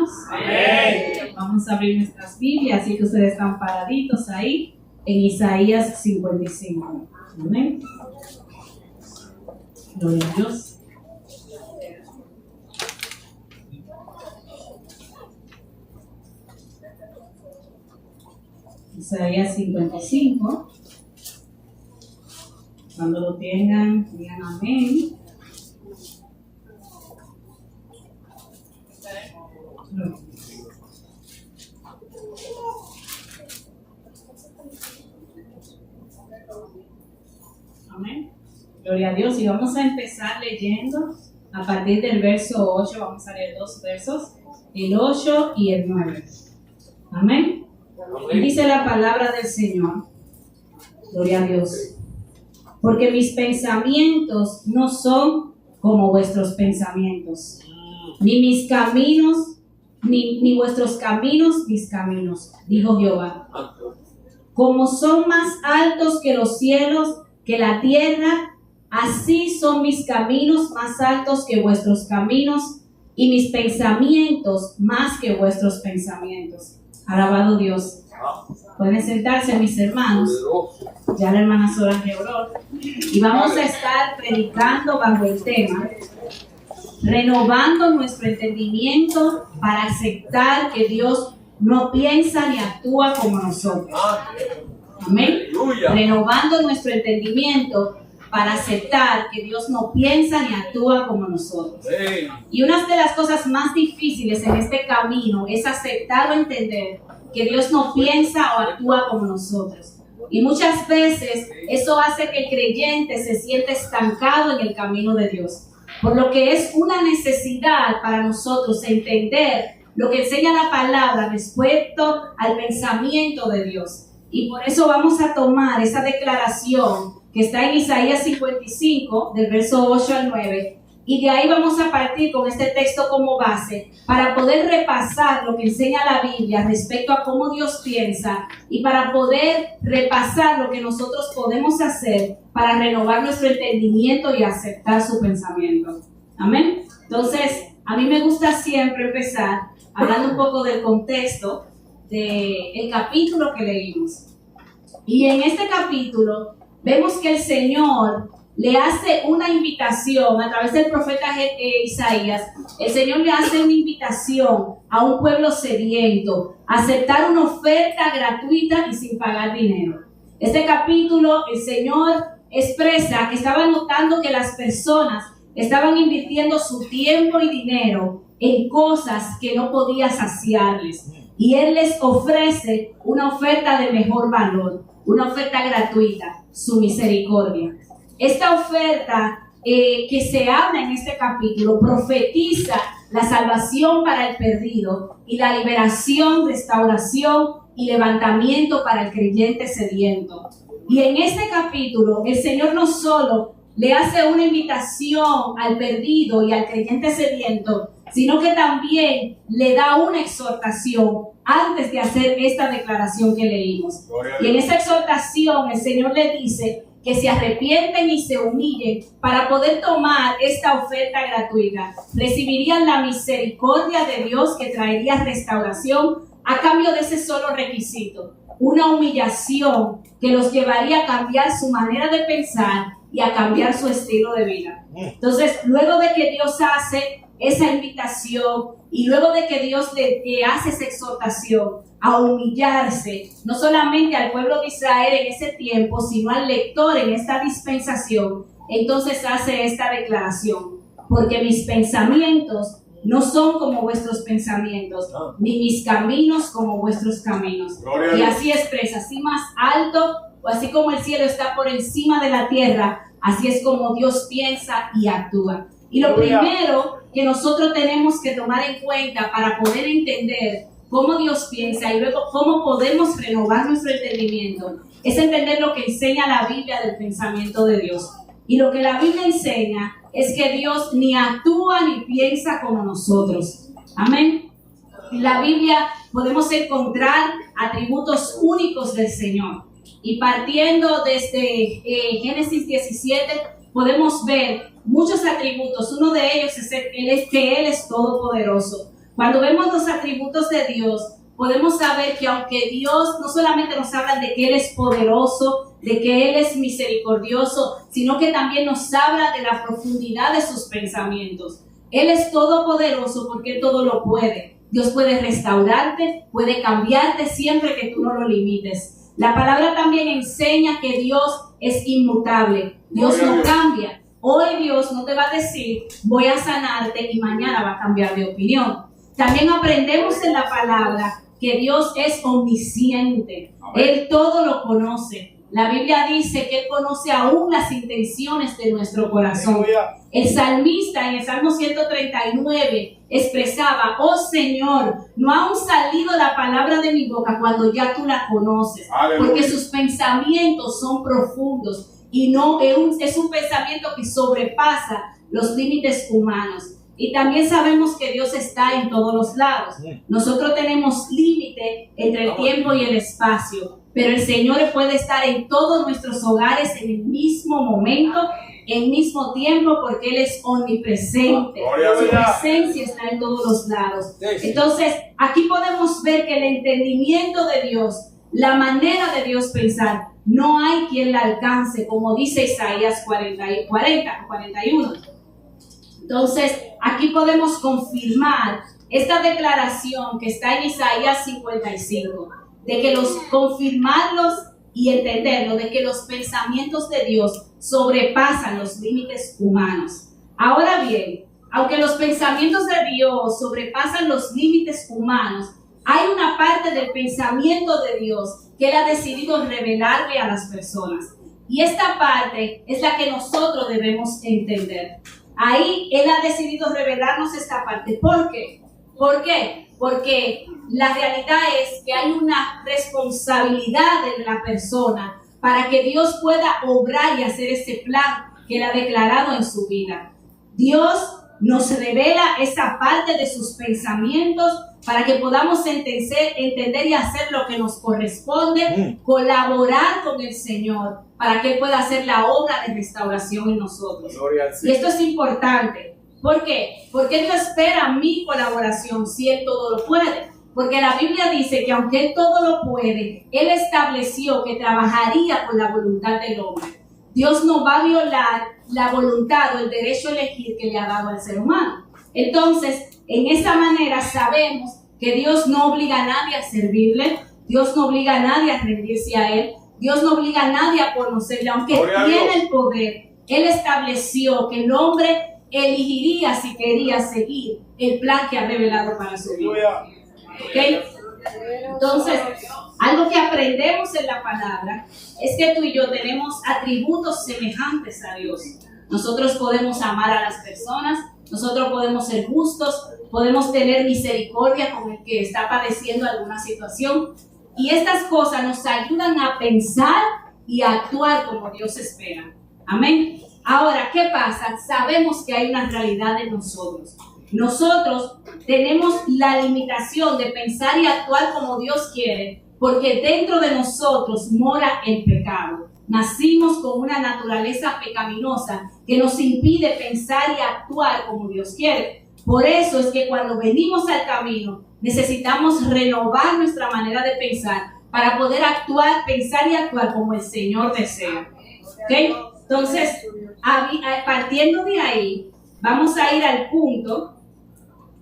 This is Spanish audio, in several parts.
hermanos? Amén. Vamos a abrir nuestras Biblias, así que ustedes están paraditos ahí en Isaías 55. Amén. Gloria a Dios. Isaías 55. Cuando lo tengan, digan amén. Amén. Gloria a Dios. Y vamos a empezar leyendo a partir del verso 8. Vamos a leer dos versos, el 8 y el 9. Amén. Y dice la palabra del Señor. Gloria a Dios. Porque mis pensamientos no son como vuestros pensamientos, ni mis caminos, ni vuestros caminos, mis caminos, dijo Jehová. Como son más altos que los cielos, que la tierra, así son mis caminos más altos que vuestros caminos, y mis pensamientos más que vuestros pensamientos. Alabado Dios. Pueden sentarse, mis hermanos. Ya la hermana Solange oró. Y vamos a estar predicando bajo el tema renovando nuestro entendimiento para aceptar que Dios no piensa ni actúa como nosotros. Amén. Renovando nuestro entendimiento para aceptar que Dios no piensa ni actúa como nosotros. Y una de las cosas más difíciles en este camino es aceptar o entender que Dios no piensa o actúa como nosotros. Y muchas veces eso hace que el creyente se sienta estancado en el camino de Dios. Por lo que es una necesidad para nosotros entender lo que enseña la palabra respecto al pensamiento de Dios. Y por eso vamos a tomar esa declaración que está en Isaías 55, del verso 8 al 9, y de ahí vamos a partir con este texto como base para poder repasar lo que enseña la Biblia respecto a cómo Dios piensa y para poder repasar lo que nosotros podemos hacer para renovar nuestro entendimiento y aceptar su pensamiento. Amén. Entonces, a mí me gusta siempre empezar hablando un poco del contexto del capítulo que leímos. Y en este capítulo vemos que el Señor le hace una invitación a través del profeta Isaías. El Señor le hace una invitación a un pueblo sediento a aceptar una oferta gratuita y sin pagar dinero. Este capítulo el Señor expresa que estaba notando que las personas estaban invirtiendo su tiempo y dinero en cosas que no podía saciarles. Y Él les ofrece una oferta de mejor valor, una oferta gratuita, su misericordia. Esta oferta que se habla en este capítulo profetiza la salvación para el perdido y la liberación, restauración y levantamiento para el creyente sediento. Y en este capítulo el Señor no solo le hace una invitación al perdido y al creyente sediento, sino que también le da una exhortación antes de hacer esta declaración que leímos. Y en esa exhortación el Señor le dice que se arrepienten y se humillen para poder tomar esta oferta gratuita. Recibirían la misericordia de Dios que traería restauración a cambio de ese solo requisito, una humillación que los llevaría a cambiar su manera de pensar y a cambiar su estilo de vida. Entonces, luego de que Dios hace esa invitación y luego de que Dios le hace esa exhortación a humillarse, no solamente al pueblo de Israel en ese tiempo, sino al lector en esta dispensación, entonces hace esta declaración: porque mis pensamientos no son como vuestros pensamientos, ni mis caminos como vuestros caminos. Y así expresa, así más alto, o así como el cielo está por encima de la tierra, así es como Dios piensa y actúa. Y lo primero que nosotros tenemos que tomar en cuenta para poder entender cómo Dios piensa y luego cómo podemos renovar nuestro entendimiento es entender lo que enseña la Biblia del pensamiento de Dios. Y lo que la Biblia enseña es que Dios ni actúa ni piensa como nosotros. Amén. En la Biblia podemos encontrar atributos únicos del Señor. Y partiendo desde Génesis 17 podemos ver muchos atributos. Uno de ellos es que Él es todopoderoso. Cuando vemos los atributos de Dios, podemos saber que aunque Dios no solamente nos habla de que Él es poderoso, de que Él es misericordioso, sino que también nos habla de la profundidad de sus pensamientos. Él es todopoderoso porque Él todo lo puede. Dios puede restaurarte, puede cambiarte siempre que tú no lo limites. La palabra también enseña que Dios es inmutable. Dios no cambia. Hoy Dios no te va a decir, voy a sanarte y mañana va a cambiar de opinión. También aprendemos en la palabra que Dios es omnisciente. Él todo lo conoce. La Biblia dice que Él conoce aún las intenciones de nuestro corazón. El salmista en el Salmo 139 expresaba, oh Señor, no ha aún salido la palabra de mi boca cuando ya tú la conoces. Porque sus pensamientos son profundos y no es un pensamiento que sobrepasa los límites humanos. Y también sabemos que Dios está en todos los lados. Nosotros tenemos límite entre el tiempo y el espacio, pero el Señor puede estar en todos nuestros hogares en el mismo momento, en el mismo tiempo, porque Él es omnipresente. Su presencia está en todos los lados. Entonces, aquí podemos ver que el entendimiento de Dios, la manera de Dios pensar, no hay quien la alcance, como dice Isaías 41. Entonces, aquí podemos confirmar esta declaración que está en Isaías 55, de que confirmarlos y entenderlo, de que los pensamientos de Dios sobrepasan los límites humanos. Ahora bien, aunque los pensamientos de Dios sobrepasan los límites humanos, hay una parte del pensamiento de Dios que Él ha decidido revelarle a las personas. Y esta parte es la que nosotros debemos entender. Ahí Él ha decidido revelarnos esta parte. ¿Por qué? ¿Por qué? Porque la realidad es que hay una responsabilidad de la persona para que Dios pueda obrar y hacer ese plan que Él ha declarado en su vida. Dios nos revela esa parte de sus pensamientos para que podamos entender y hacer lo que nos corresponde, colaborar con el Señor para que Él pueda hacer la obra de restauración en nosotros. Y esto es importante. ¿Por qué? Porque Él no espera mi colaboración si Él todo lo puede. Porque la Biblia dice que aunque Él todo lo puede, Él estableció que trabajaría con la voluntad del hombre. Dios no va a violar la voluntad o el derecho a elegir que le ha dado al ser humano. Entonces, en esa manera sabemos que Dios no obliga a nadie a servirle, Dios no obliga a nadie a rendirse a Él, Dios no obliga a nadie a conocerle, aunque tiene el poder. Él estableció que el hombre elegiría si quería seguir el plan que ha revelado para su vida. ¿Okay? Entonces, algo que aprendemos en la palabra es que tú y yo tenemos atributos semejantes a Dios. Nosotros podemos amar a las personas, nosotros podemos ser justos, podemos tener misericordia con el que está padeciendo alguna situación. Y estas cosas nos ayudan a pensar y a actuar como Dios espera. Amén. Ahora, ¿qué pasa? Sabemos que hay una realidad en nosotros. Nosotros tenemos la limitación de pensar y actuar como Dios quiere, porque dentro de nosotros mora el pecado. Nacimos con una naturaleza pecaminosa que nos impide pensar y actuar como Dios quiere. Por eso es que cuando venimos al camino, necesitamos renovar nuestra manera de pensar para poder actuar, pensar y actuar como el Señor desea. ¿Okay? Entonces, partiendo de ahí, vamos a ir al punto,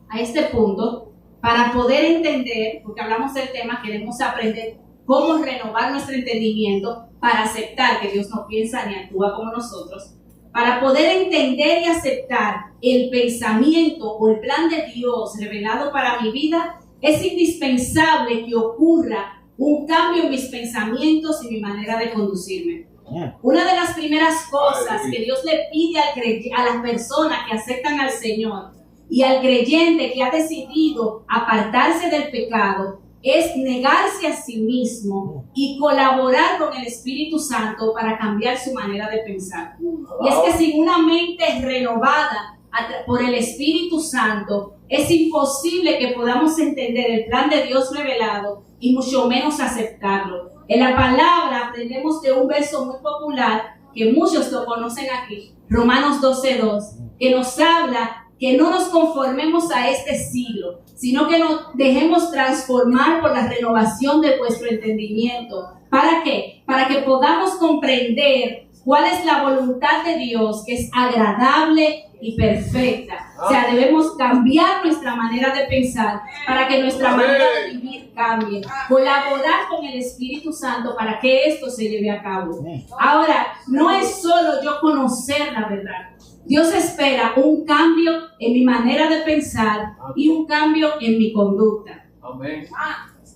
a este punto, para poder entender, porque hablamos del tema, queremos aprender cómo renovar nuestro entendimiento para aceptar que Dios no piensa ni actúa como nosotros, para poder entender y aceptar el pensamiento o el plan de Dios revelado para mi vida. Es indispensable que ocurra un cambio en mis pensamientos y mi manera de conducirme. Una de las primeras cosas que Dios le pide a las personas que aceptan al Señor y al creyente que ha decidido apartarse del pecado es negarse a sí mismo y colaborar con el Espíritu Santo para cambiar su manera de pensar. Y es que sin una mente renovada por el Espíritu Santo, es imposible que podamos entender el plan de Dios revelado y mucho menos aceptarlo. En la palabra aprendemos de un verso muy popular que muchos lo conocen aquí, Romanos 12:2, que nos habla que no nos conformemos a este siglo, sino que nos dejemos transformar por la renovación de vuestro entendimiento. ¿Para qué? Para que podamos comprender cuál es la voluntad de Dios, que es agradable y perfecta. O sea, debemos cambiar nuestra manera de pensar para que nuestra manera de vivir cambie. Colaborar con el Espíritu Santo para que esto se lleve a cabo. Ahora, no es solo yo conocer la verdad. Dios espera un cambio en mi manera de pensar y un cambio en mi conducta. Amén.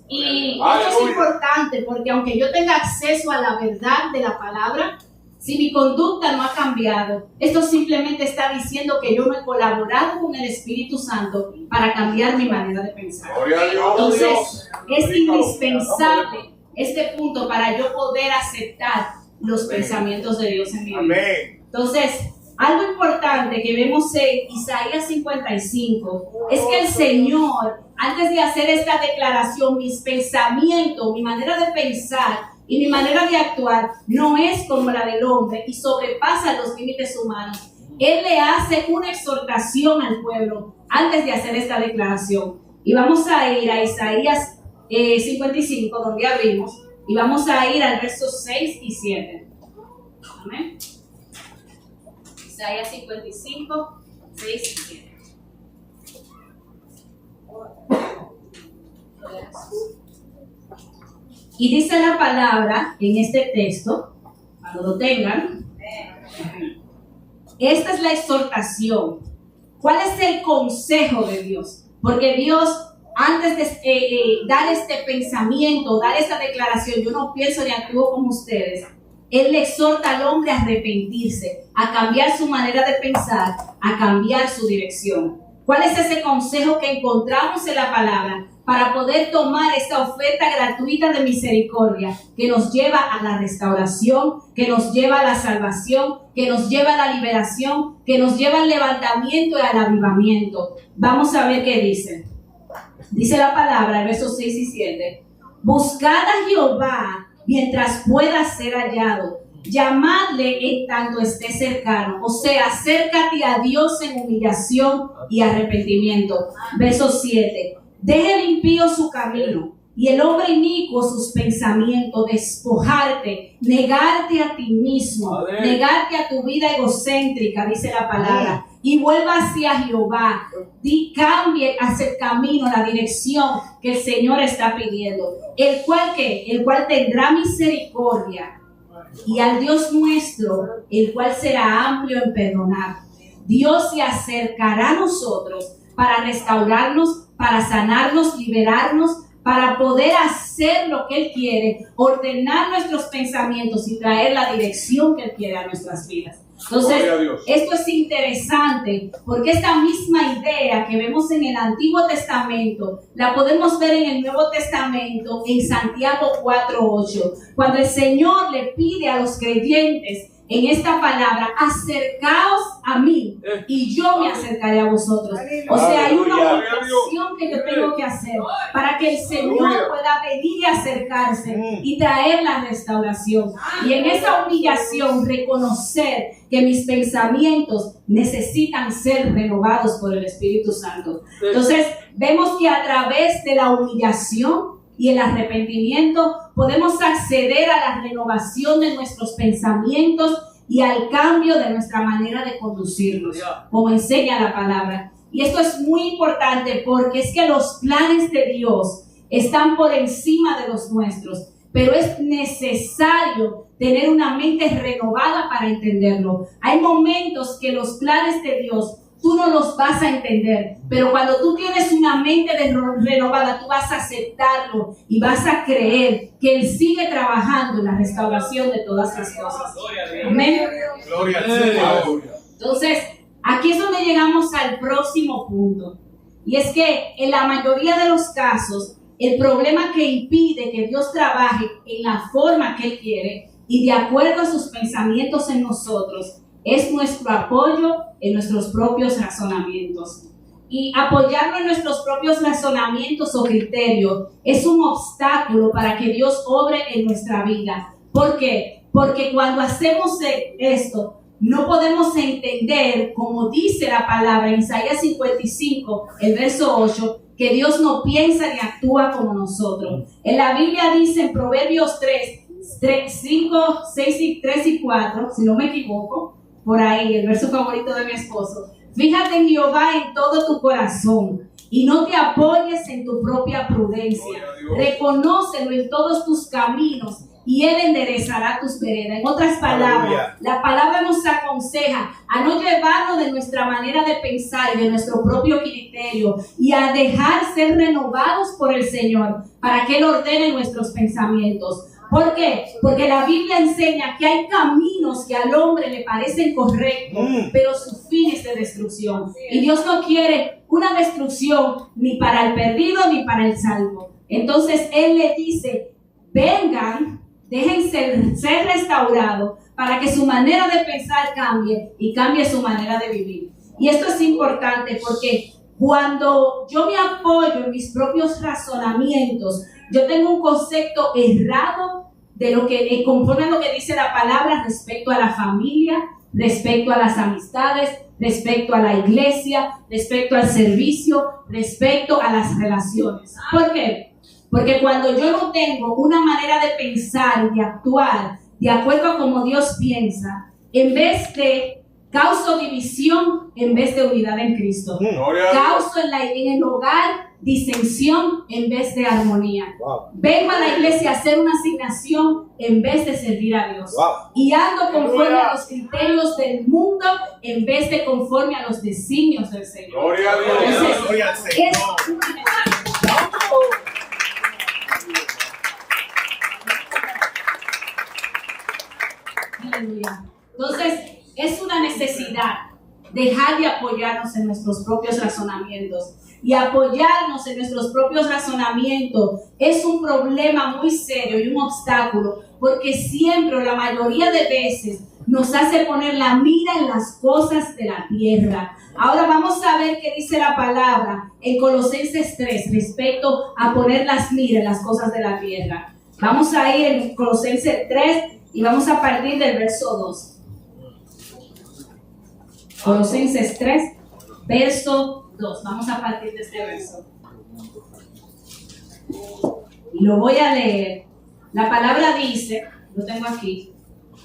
Y esto es importante porque aunque yo tenga acceso a la verdad de la palabra, si mi conducta no ha cambiado, esto simplemente está diciendo que yo no he colaborado con el Espíritu Santo para cambiar mi manera de pensar. Entonces, es indispensable este punto para yo poder aceptar los pensamientos de Dios en mi vida. Entonces, algo importante que vemos en Isaías 55 es que el Señor, antes de hacer esta declaración, mis pensamientos, mi manera de pensar y mi manera de actuar no es como la del hombre y sobrepasa los límites humanos. Él le hace una exhortación al pueblo antes de hacer esta declaración. Y vamos a ir a Isaías 55, donde abrimos, y vamos a ir al versos 6 y 7. Amén. Isaías 55, 6 y 7. Y dice la palabra en este texto, cuando lo tengan, esta es la exhortación. ¿Cuál es el consejo de Dios? Porque Dios, antes de dar este pensamiento, dar esta declaración, yo no pienso ni actúo como ustedes. Él le exhorta al hombre a arrepentirse, a cambiar su manera de pensar, a cambiar su dirección. ¿Cuál es ese consejo que encontramos en la palabra para poder tomar esta oferta gratuita de misericordia que nos lleva a la restauración, que nos lleva a la salvación, que nos lleva a la liberación, que nos lleva al levantamiento y al avivamiento? Vamos a ver qué dice. Dice la palabra, versos 6 y 7. Buscad a Jehová mientras pueda ser hallado. Llamadle en tanto esté cercano. O sea, acércate a Dios en humillación y arrepentimiento. Verso 7. Deje el impío su camino y el hombre inicuo sus pensamientos, despojarte, negarte a ti mismo, negarte a tu vida egocéntrica, dice la palabra, y vuelva hacia Jehová. Cambie hacia el camino, la dirección que el Señor está pidiendo, el cual tendrá misericordia, y al Dios nuestro, el cual será amplio en perdonar. Dios se acercará a nosotros para restaurarnos, para sanarnos, liberarnos, para poder hacer lo que Él quiere, ordenar nuestros pensamientos y traer la dirección que Él quiere a nuestras vidas. Entonces, esto es interesante porque esta misma idea que vemos en el Antiguo Testamento la podemos ver en el Nuevo Testamento en Santiago 4:8, cuando el Señor le pide a los creyentes en esta palabra: acercaos a mí y yo me acercaré a vosotros. O sea, hay una oración que yo tengo que hacer para que el Señor pueda venir y acercarse y traer la restauración. Y en esa humillación reconocer que mis pensamientos necesitan ser renovados por el Espíritu Santo. Entonces, vemos que a través de la humillación y el arrepentimiento podemos acceder a la renovación de nuestros pensamientos y al cambio de nuestra manera de conducirnos, como enseña la palabra. Y esto es muy importante porque es que los planes de Dios están por encima de los nuestros, pero es necesario tener una mente renovada para entenderlo. Hay momentos que los planes de Dios tú no los vas a entender, pero cuando tú tienes una mente renovada, tú vas a aceptarlo y vas a creer que Él sigue trabajando en la restauración de todas las cosas. Amén. Gloria al Señor. Entonces, aquí es donde llegamos al próximo punto. Y es que en la mayoría de los casos, el problema que impide que Dios trabaje en la forma que Él quiere y de acuerdo a sus pensamientos en nosotros, es nuestro apoyo en nuestros propios razonamientos. Y apoyarlo en nuestros propios razonamientos o criterios es un obstáculo para que Dios obre en nuestra vida. ¿Por qué? Porque cuando hacemos esto, no podemos entender, como dice la palabra en Isaías 55, el verso 8, que Dios no piensa ni actúa como nosotros. En la Biblia dice en Proverbios 5, 6, 3 y 4, si no me equivoco, por ahí, el verso favorito de mi esposo: fíjate en Jehová en todo tu corazón y no te apoyes en tu propia prudencia. Reconócelo en todos tus caminos y Él enderezará tus veredas. En otras palabras, la palabra nos aconseja a no llevarnos de nuestra manera de pensar y de nuestro propio criterio, y a dejar ser renovados por el Señor para que Él ordene nuestros pensamientos. ¿Por qué? Porque la Biblia enseña que hay caminos que al hombre le parecen correctos, pero su fin es de destrucción. Y Dios no quiere una destrucción ni para el perdido ni para el salvo. Entonces Él le dice: vengan, dejen ser restaurados para que su manera de pensar cambie y cambie su manera de vivir. Y esto es importante porque cuando yo me apoyo en mis propios razonamientos, yo tengo un concepto errado de lo que, conforme a lo que dice la palabra, respecto a la familia, respecto a las amistades, respecto a la iglesia, respecto al servicio, respecto a las relaciones. ¿Por qué? Porque cuando yo no tengo una manera de pensar y de actuar de acuerdo a como Dios piensa, en vez de causo división en vez de unidad en Cristo, causo en el hogar disensión en vez de armonía. Vengo a la iglesia a hacer una asignación en vez de servir a Dios. Y ando conforme a los criterios del mundo en vez de conforme a los designios del Señor. Gloria a Dios. Entonces, Gloria al Señor. Aleluya. Entonces, es una necesidad dejar de apoyarnos en nuestros propios razonamientos. Y apoyarnos en nuestros propios razonamientos es un problema muy serio y un obstáculo, porque siempre, o la mayoría de veces, nos hace poner la mira en las cosas de la tierra. Ahora vamos a ver qué dice la palabra en Colosenses 3 respecto a poner las miras en las cosas de la tierra. Vamos a ir en Colosenses 3 y vamos a partir del verso 2. Colosenses 3, verso 2. Vamos a partir de este verso. Y lo voy a leer. La palabra dice, lo tengo aquí: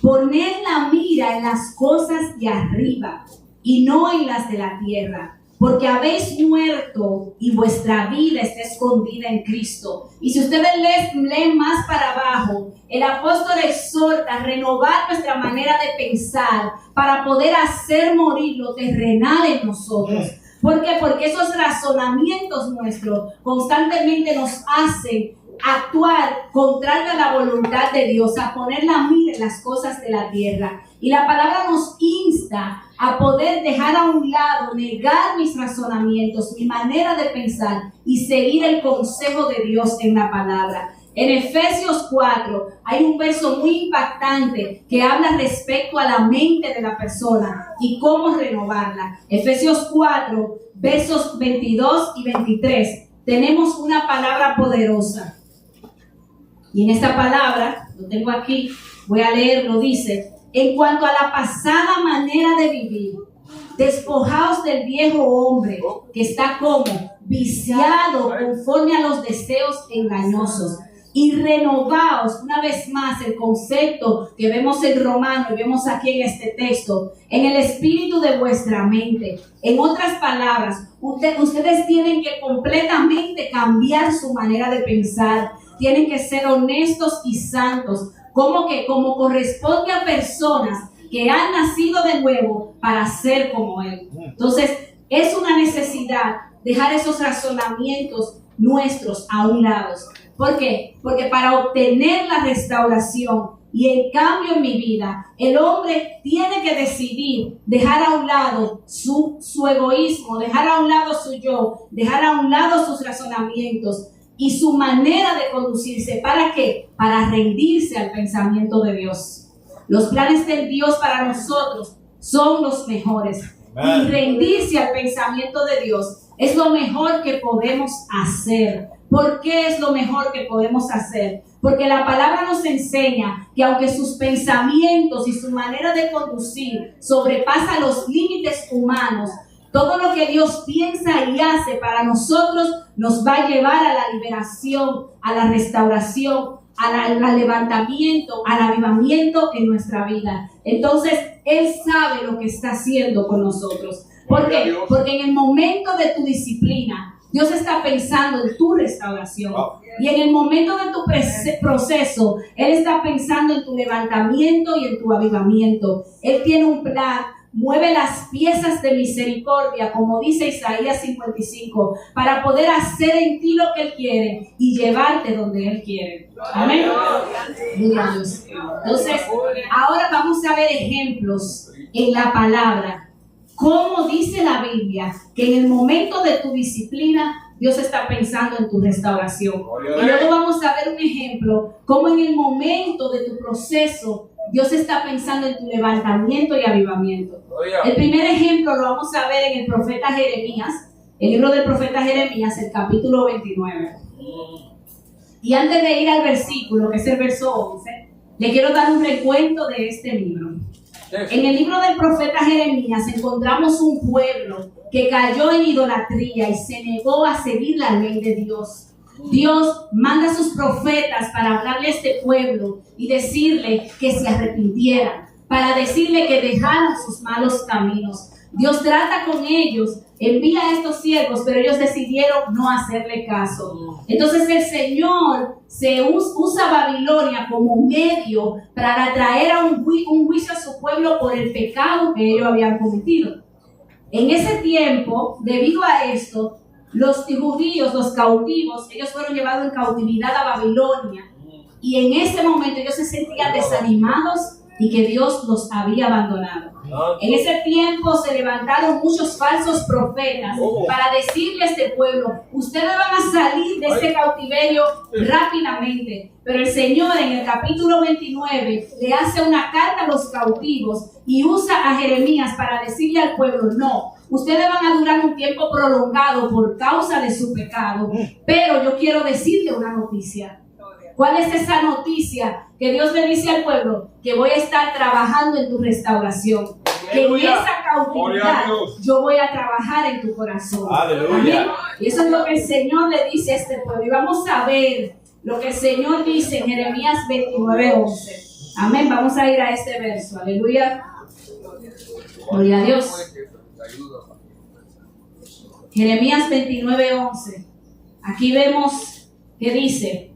poned la mira en las cosas de arriba y no en las de la tierra, porque habéis muerto y vuestra vida está escondida en Cristo. Y si ustedes leen más para abajo, el apóstol exhorta a renovar nuestra manera de pensar para poder hacer morir lo terrenal en nosotros. ¿Por qué? Porque esos razonamientos nuestros constantemente nos hacen actuar contrario a la voluntad de Dios, a poner la mira en las cosas de la tierra. Y la palabra nos insta a poder dejar a un lado, negar mis razonamientos, mi manera de pensar y seguir el consejo de Dios en la palabra. En Efesios 4 hay un verso muy impactante que habla respecto a la mente de la persona y cómo renovarla. Efesios 4, versos 22 y 23, tenemos una palabra poderosa. Y en esta palabra, lo tengo aquí, voy a leerlo, dice: en cuanto a la pasada manera de vivir, despojaos del viejo hombre que está como viciado conforme a los deseos engañosos, y renovaos, una vez más el concepto que vemos en Romano y vemos aquí en este texto, en el espíritu de vuestra mente. En otras palabras, ustedes tienen que completamente cambiar su manera de pensar, tienen que ser honestos y santos, como corresponde a personas que han nacido de nuevo para ser como Él. Entonces, es una necesidad dejar esos razonamientos nuestros a un lado. ¿Por qué? Porque para obtener la restauración y el cambio en mi vida, el hombre tiene que decidir dejar a un lado su egoísmo, dejar a un lado su yo, dejar a un lado sus razonamientos y su manera de conducirse. ¿Para qué? Para rendirse al pensamiento de Dios. Los planes de Dios para nosotros son los mejores. Y rendirse al pensamiento de Dios es lo mejor que podemos hacer. ¿Por qué es lo mejor que podemos hacer? porque la palabra nos enseña que aunque sus pensamientos y su manera de conducir sobrepasa los límites humanos, todo lo que Dios piensa y hace para nosotros nos va a llevar a la liberación, a la restauración, al levantamiento, al avivamiento en nuestra vida. Entonces, Él sabe lo que está haciendo con nosotros. ¿Por qué? Porque en el momento de tu disciplina, Dios está pensando en tu restauración. Y en el momento de tu proceso, Él está pensando en tu levantamiento y en tu avivamiento. Él tiene un plan. Mueve las piezas de misericordia, como dice Isaías 55, para poder hacer en ti lo que Él quiere y llevarte donde Él quiere. Amén. Entonces, ahora vamos a ver ejemplos en la palabra. Cómo dice la Biblia que en el momento de tu disciplina, Dios está pensando en tu restauración. Y luego vamos a ver un ejemplo, cómo en el momento de tu proceso, Dios está pensando en tu levantamiento y avivamiento. El primer ejemplo lo vamos a ver en el profeta Jeremías, el libro del profeta Jeremías, el capítulo 29. Y antes de ir al versículo, que es el verso 11, le quiero dar un recuento de este libro. En el libro del profeta Jeremías encontramos un pueblo que cayó en idolatría y se negó a seguir la ley de Dios. Dios manda a sus profetas para hablarle a este pueblo y decirle que se arrepintieran, para decirle que dejaran sus malos caminos. Dios trata con ellos, envía a estos siervos, pero ellos decidieron no hacerle caso. Entonces el Señor usa Babilonia como medio para traer a un juicio a su pueblo por el pecado que ellos habían cometido. En ese tiempo, debido a esto, los judíos, los cautivos, ellos fueron llevados en cautividad a Babilonia. Y en ese momento ellos se sentían desanimados y que Dios los había abandonado. En ese tiempo se levantaron muchos falsos profetas para decirle a este pueblo: ustedes van a salir de este cautiverio rápidamente. Pero el Señor en el capítulo 29 le hace una carta a los cautivos y usa a Jeremías para decirle al pueblo: no, ustedes van a durar un tiempo prolongado por causa de su pecado, pero yo quiero decirle una noticia. ¿Cuál es esa noticia? Que Dios le dice al pueblo: que voy a estar trabajando en tu restauración. Que en esa cautividad yo voy a trabajar en tu corazón. Amén. Y eso es lo que el Señor le dice a este pueblo. Y vamos a ver lo que el Señor dice en Jeremías 29:11. Amén. Vamos a ir a este verso. Aleluya. Gloria a Dios. Jeremías 29:11. Aquí vemos que dice: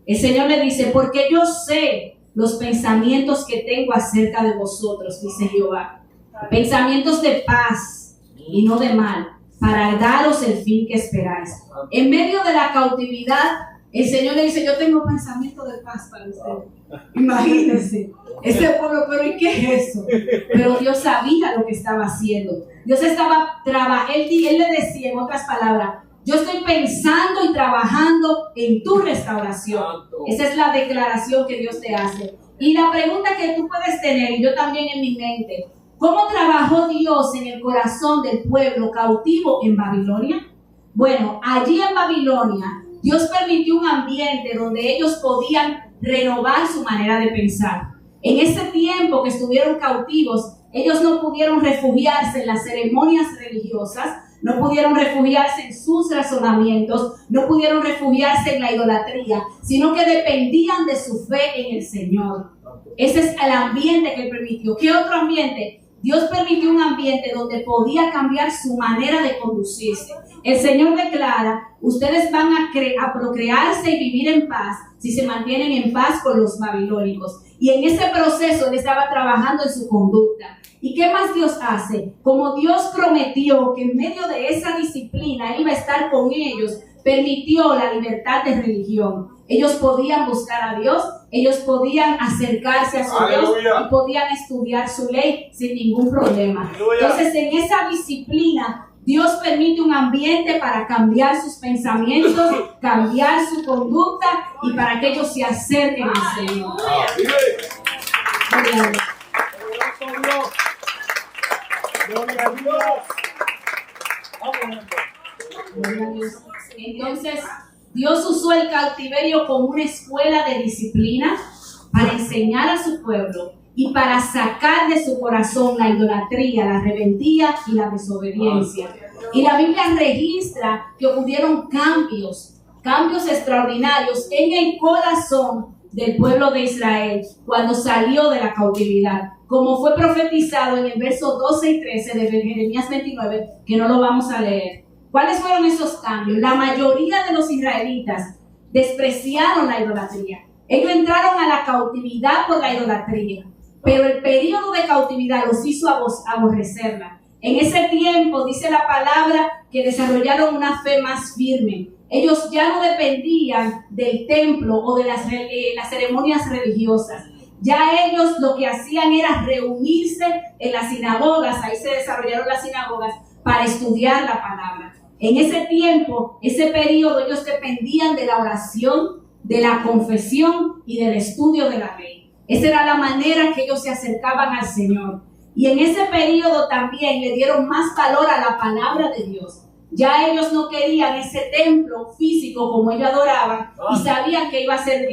el Señor le dice: porque yo sé los pensamientos que tengo acerca de vosotros, dice Jehová, pensamientos de paz y no de mal, para daros el fin que esperáis. En medio de la cautividad, el Señor le dice: yo tengo pensamiento de paz para ustedes. Imagínense, ese pueblo, pero ¿y qué es eso? Pero Dios sabía lo que estaba haciendo. Dios estaba trabajando. Él le decía, en otras palabras: yo estoy pensando y trabajando en tu restauración. Esa es la declaración que Dios te hace. Y la pregunta que tú puedes tener, y yo también en mi mente: ¿cómo trabajó Dios en el corazón del pueblo cautivo en Babilonia? Bueno, allí en Babilonia, Dios permitió un ambiente donde ellos podían renovar su manera de pensar. En ese tiempo que estuvieron cautivos, ellos no pudieron refugiarse en las ceremonias religiosas, no pudieron refugiarse en sus razonamientos, no pudieron refugiarse en la idolatría, sino que dependían de su fe en el Señor. Ese es el ambiente que Él permitió. ¿Qué otro ambiente? Dios permitió un ambiente donde podía cambiar su manera de conducirse. El Señor declara: ustedes van a procrearse y vivir en paz si se mantienen en paz con los babilónicos. Y en ese proceso Él estaba trabajando en su conducta. ¿Y qué más Dios hace? Como Dios prometió que en medio de esa disciplina Él iba a estar con ellos, permitió la libertad de religión. Ellos podían buscar a Dios, ellos podían acercarse a su Dios y podían estudiar su ley sin ningún problema. Entonces, en esa disciplina, Dios permite un ambiente para cambiar sus pensamientos, cambiar su conducta y para que ellos se acerquen al Señor. Gloria a Dios. Gloria a Dios. Entonces, Dios usó el cautiverio como una escuela de disciplina para enseñar a su pueblo y para sacar de su corazón la idolatría, la rebeldía y la desobediencia. Y la Biblia registra que hubieron cambios extraordinarios en el corazón del pueblo de Israel cuando salió de la cautividad, como fue profetizado en el verso 12 y 13 de Jeremías 29, que no lo vamos a leer. ¿Cuáles fueron esos cambios? La mayoría de los israelitas despreciaron la idolatría. Ellos entraron a la cautividad por la idolatría, pero el periodo de cautividad los hizo aborrecerla. En ese tiempo, dice la palabra, que desarrollaron una fe más firme. Ellos ya no dependían del templo o de las ceremonias religiosas. Ya ellos lo que hacían era reunirse en las sinagogas, ahí se desarrollaron las sinagogas, para estudiar la palabra. En ese tiempo, ese periodo, ellos dependían de la oración, de la confesión y del estudio de la ley. Esa era la manera que ellos se acercaban al Señor. Y en ese periodo también le dieron más valor a la palabra de Dios. Ya ellos no querían ese templo físico como ellos adoraban y sabían que iba a ser,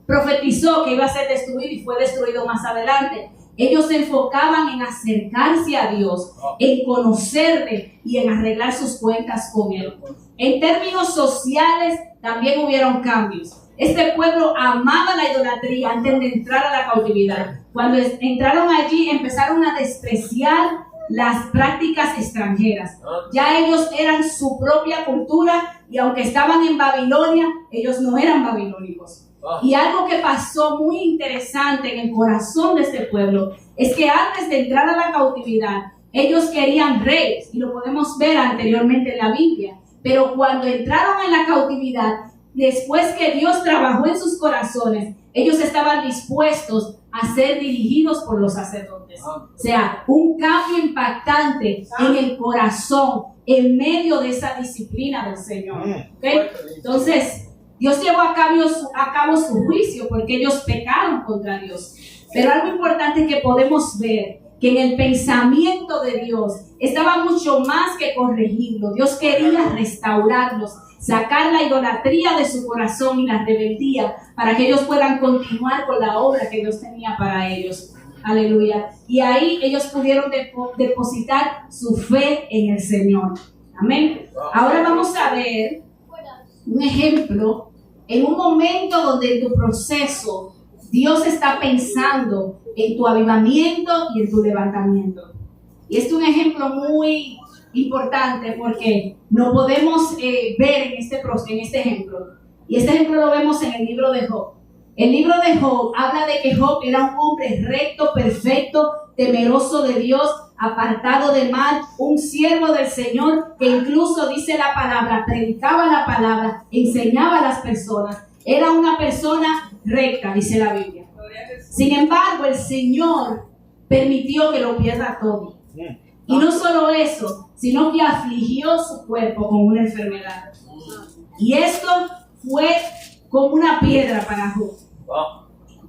profetizó que iba a ser destruido y fue destruido más adelante. Ellos se enfocaban en acercarse a Dios, en conocerle y en arreglar sus cuentas con Él. En términos sociales también hubieron cambios. Este pueblo amaba la idolatría antes de entrar a la cautividad. Cuando entraron allí empezaron a despreciar las prácticas extranjeras. Ya ellos eran su propia cultura y aunque estaban en Babilonia, ellos no eran babilónicos. Y algo que pasó muy interesante en el corazón de este pueblo es que antes de entrar a la cautividad, ellos querían reyes, y lo podemos ver anteriormente en la Biblia. Pero cuando entraron en la cautividad, después que Dios trabajó en sus corazones, ellos estaban dispuestos a ser dirigidos por los sacerdotes. O sea, un cambio impactante en el corazón en medio de esa disciplina del Señor. ¿Okay? Entonces, Dios llevó a cabo su juicio porque ellos pecaron contra Dios. Pero algo importante que podemos ver, que en el pensamiento de Dios estaba mucho más que corregirlo. Dios quería restaurarlos, sacar la idolatría de su corazón y la rebeldía para que ellos puedan continuar con la obra que Dios tenía para ellos. Aleluya. Y ahí ellos pudieron depositar su fe en el Señor. Amén. Ahora vamos a ver un ejemplo en un momento donde en tu proceso Dios está pensando en tu avivamiento y en tu levantamiento. Y este es un ejemplo muy importante porque no podemos ver en este ejemplo. Y este ejemplo lo vemos en el libro de Job. El libro de Job habla de que Job era un hombre recto, perfecto, temeroso de Dios, apartado del mal, un siervo del Señor que incluso dice la palabra, predicaba la palabra, enseñaba a las personas. Era una persona recta, dice la Biblia. Sin embargo, el Señor permitió que lo pierda todo. Y no solo eso, sino que afligió su cuerpo con una enfermedad. Y esto fue como una piedra para Job.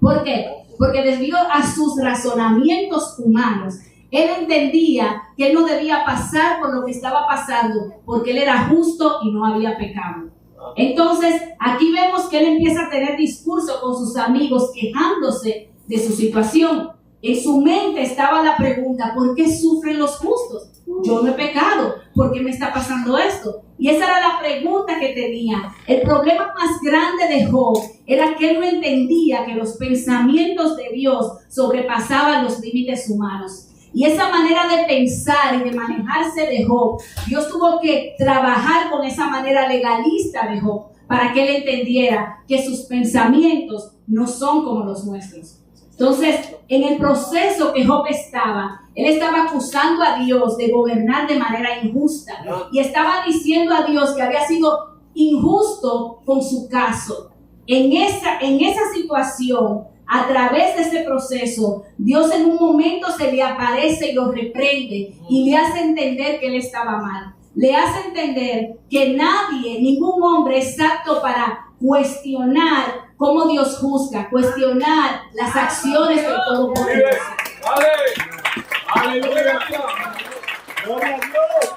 ¿Por qué? Porque debido a sus razonamientos humanos, él entendía que él no debía pasar por lo que estaba pasando, porque él era justo y no había pecado. Entonces, aquí vemos que él empieza a tener discurso con sus amigos, quejándose de su situación. En su mente estaba la pregunta, ¿por qué sufren los justos? Yo no he pecado, ¿por qué me está pasando esto? Y esa era la pregunta que tenía. El problema más grande de Job era que él no entendía que los pensamientos de Dios sobrepasaban los límites humanos. Y esa manera de pensar y de manejarse de Job, Dios tuvo que trabajar con esa manera legalista de Job para que él entendiera que sus pensamientos no son como los nuestros. Entonces, en el proceso que Job estaba, él estaba acusando a Dios de gobernar de manera injusta y estaba diciendo a Dios que había sido injusto con su caso. En esa situación, a través de ese proceso, Dios en un momento se le aparece y lo reprende y le hace entender que él estaba mal. Le hace entender que nadie, ningún hombre es apto para cuestionar cómo Dios juzga, cuestionar las acciones del Todopoderoso. ¡Aleluya! ¡Gloria a Dios!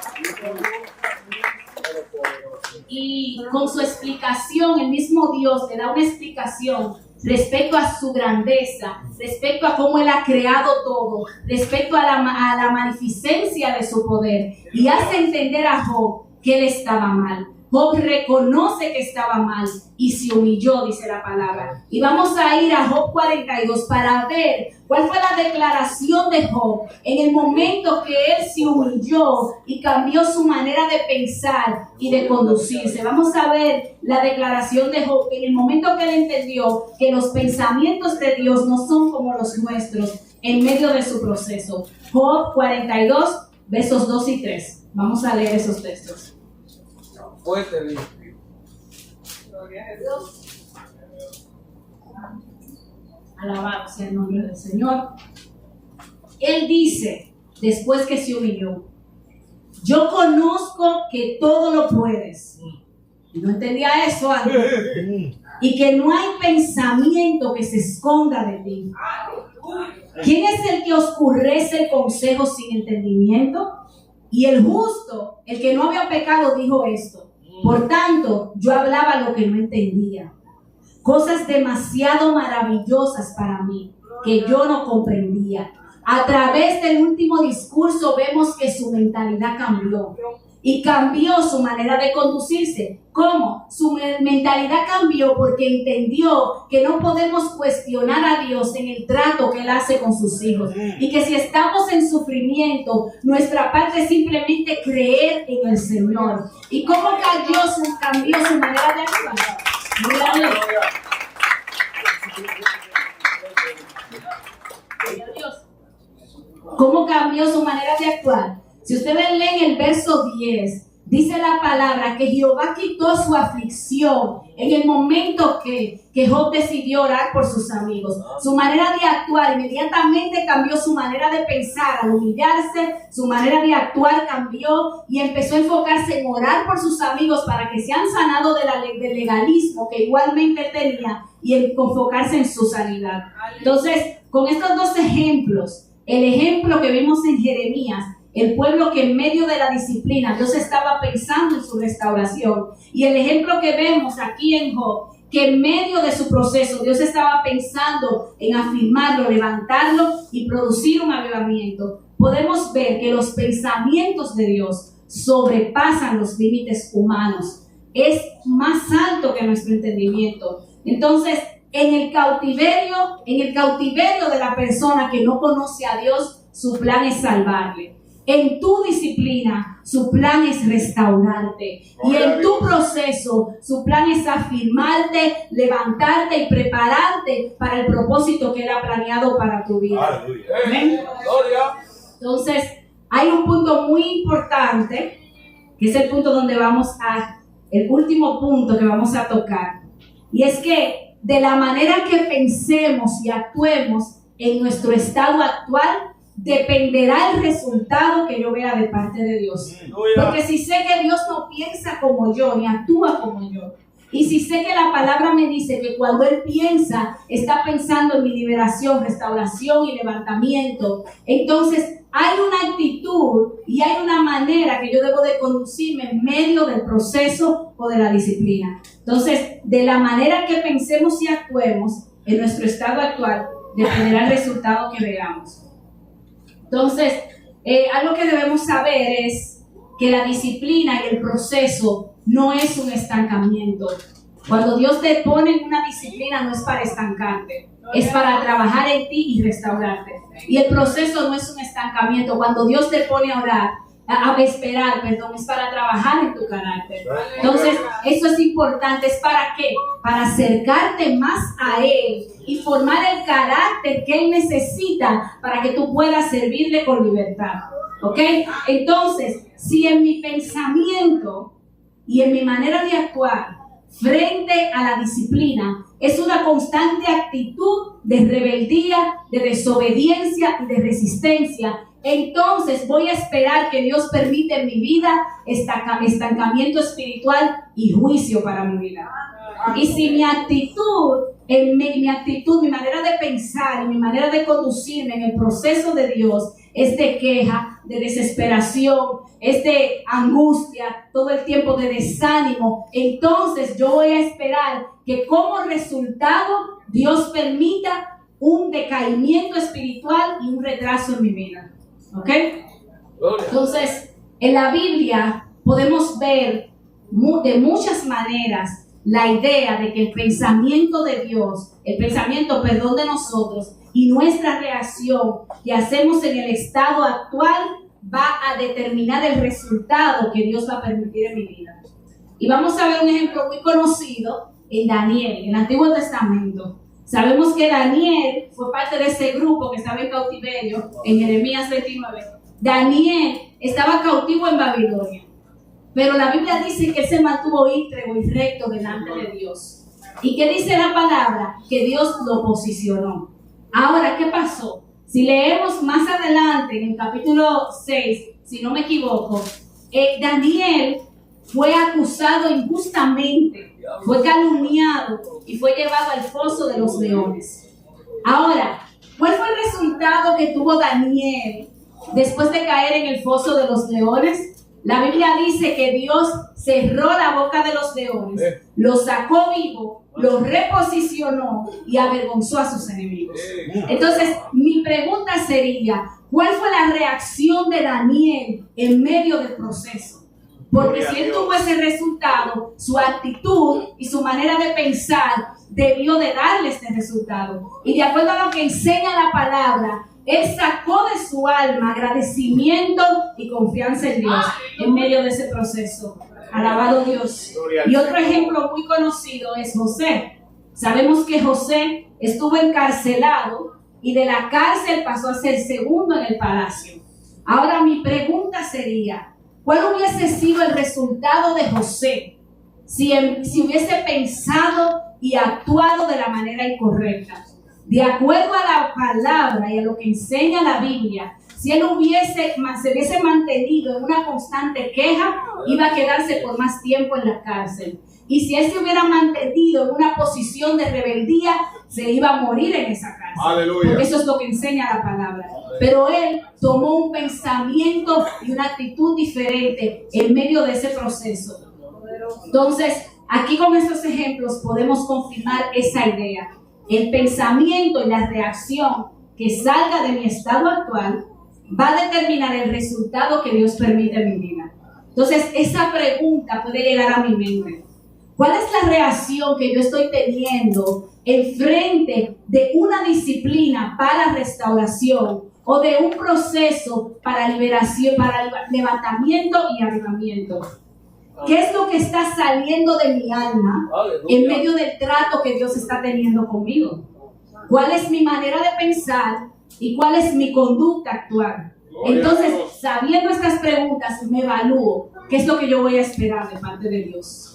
Y con su explicación, el mismo Dios le da una explicación respecto a su grandeza, respecto a cómo Él ha creado todo, respecto a la magnificencia de su poder. Y hace entender a Job que él estaba mal. Job reconoce que estaba mal y se humilló, dice la palabra. Y vamos a ir a Job 42 para ver cuál fue la declaración de Job en el momento que él se humilló y cambió su manera de pensar y de conducirse. Vamos a ver la declaración de Job en el momento que él entendió que los pensamientos de Dios no son como los nuestros en medio de su proceso. Job 42, versos 2 y 3. Vamos a leer esos textos. Fuerte, bien. Gloria a Jesús. Alabado sea el nombre del Señor. Él dice, después que se humilló, yo conozco que todo lo puedes. No entendía eso antes. Y que no hay pensamiento que se esconda de ti. ¿Quién es el que oscurece el consejo sin entendimiento? Y el justo, el que no había pecado, dijo esto. Por tanto, yo hablaba lo que no entendía. Cosas demasiado maravillosas para mí que yo no comprendía. A través del último discurso vemos que su mentalidad cambió. Y cambió su manera de conducirse. ¿Cómo? Su mentalidad cambió porque entendió que no podemos cuestionar a Dios en el trato que Él hace con sus hijos. Y que si estamos en sufrimiento, nuestra parte es simplemente creer en el Señor. ¿Y cómo cambió su manera de actuar? Gloria a Dios. ¿Cómo cambió su manera de actuar? Si ustedes leen el verso 10, dice la palabra que Jehová quitó su aflicción en el momento que Job decidió orar por sus amigos. Su manera de actuar inmediatamente cambió, su manera de pensar al humillarse, su manera de actuar cambió y empezó a enfocarse en orar por sus amigos para que sean sanados del legalismo que igualmente tenía y en enfocarse en su sanidad. Entonces, con estos dos ejemplos, el ejemplo que vimos en Jeremías, el pueblo que en medio de la disciplina Dios estaba pensando en su restauración, y el ejemplo que vemos aquí en Job, que en medio de su proceso Dios estaba pensando en afirmarlo, levantarlo y producir un avivamiento. Podemos ver que los pensamientos de Dios sobrepasan los límites humanos. Es más alto que nuestro entendimiento. Entonces, en el cautiverio de la persona que no conoce a Dios, su plan es salvarle. En tu disciplina, su plan es restaurarte. Y en tu proceso, su plan es afirmarte, levantarte y prepararte para el propósito que Él ha planeado para tu vida. ¿Amén? Entonces, hay un punto muy importante, que es el punto donde el último punto que vamos a tocar. Y es que de la manera que pensemos y actuemos en nuestro estado actual, dependerá el resultado que yo vea de parte de Dios. Porque si sé que Dios no piensa como yo, ni actúa como yo, y si sé que la palabra me dice que cuando Él piensa, está pensando en mi liberación, restauración y levantamiento, entonces hay una actitud y hay una manera que yo debo de conducirme en medio del proceso o de la disciplina. Entonces, de la manera que pensemos y actuemos en nuestro estado actual, dependerá el resultado que veamos. Entonces, algo que debemos saber es que la disciplina y el proceso no es un estancamiento. Cuando Dios te pone en una disciplina no es para estancarte, es para trabajar en ti y restaurarte. Y el proceso no es un estancamiento. Cuando Dios te pone a orar, es para trabajar en tu carácter. Entonces, eso es importante. ¿Es para qué? Para acercarte más a Él y formar el carácter que Él necesita para que tú puedas servirle con libertad. ¿Ok? Entonces, si en mi pensamiento y en mi manera de actuar frente a la disciplina es una constante actitud de rebeldía, de desobediencia y de resistencia, entonces voy a esperar que Dios permita en mi vida estancamiento espiritual y juicio para mi vida. Y si mi actitud, mi manera de pensar y mi manera de conducirme en el proceso de Dios es de queja, de desesperación, es de angustia, todo el tiempo de desánimo, entonces yo voy a esperar que como resultado Dios permita un decaimiento espiritual y un retraso en mi vida. ¿Ok? Entonces, en la Biblia podemos ver de muchas maneras la idea de que el pensamiento de Dios, el pensamiento, perdón, de nosotros y nuestra reacción que hacemos en el estado actual va a determinar el resultado que Dios va a permitir en mi vida. Y vamos a ver un ejemplo muy conocido en Daniel, en el Antiguo Testamento. Sabemos que Daniel fue parte de ese grupo que estaba en cautiverio en Jeremías 29. Daniel estaba cautivo en Babilonia, pero la Biblia dice que él se mantuvo íntegro y recto delante de Dios. ¿Y qué dice la palabra? Que Dios lo posicionó. Ahora, ¿qué pasó? Si leemos más adelante en el capítulo 6, si no me equivoco, Daniel fue acusado injustamente, fue calumniado y fue llevado al foso de los leones. Ahora, ¿cuál fue el resultado que tuvo Daniel después de caer en el foso de los leones? La Biblia dice que Dios cerró la boca de los leones, lo sacó vivo, lo reposicionó y avergonzó a sus enemigos. Entonces, mi pregunta sería, ¿cuál fue la reacción de Daniel en medio del proceso? Porque si él tuvo ese resultado, su actitud y su manera de pensar debió de darle este resultado. Y de acuerdo a lo que enseña la palabra, él sacó de su alma agradecimiento y confianza en Dios en medio de ese proceso. Alabado Dios. Y otro ejemplo muy conocido es José. Sabemos que José estuvo encarcelado y de la cárcel pasó a ser segundo en el palacio. Ahora mi pregunta sería, ¿cuál hubiese sido el resultado de José si hubiese pensado y actuado de la manera incorrecta? De acuerdo a la palabra y a lo que enseña la Biblia, si él se hubiese mantenido en una constante queja, iba a quedarse por más tiempo en la cárcel. Y si él se hubiera mantenido en una posición de rebeldía, se iba a morir en esa cárcel. Aleluya. Porque eso es lo que enseña la palabra. Pero él tomó un pensamiento y una actitud diferente en medio de ese proceso. Entonces, aquí con estos ejemplos podemos confirmar esa idea. El pensamiento y la reacción que salga de mi estado actual va a determinar el resultado que Dios permite en mi vida. Entonces, esa pregunta puede llegar a mi mente. ¿Cuál es la reacción que yo estoy teniendo en frente de una disciplina para restauración o de un proceso para liberación, para levantamiento y avivamiento? ¿Qué es lo que está saliendo de mi alma en medio del trato que Dios está teniendo conmigo? ¿Cuál es mi manera de pensar y cuál es mi conducta actual? Entonces, sabiendo estas preguntas, me evalúo qué es lo que yo voy a esperar de parte de Dios.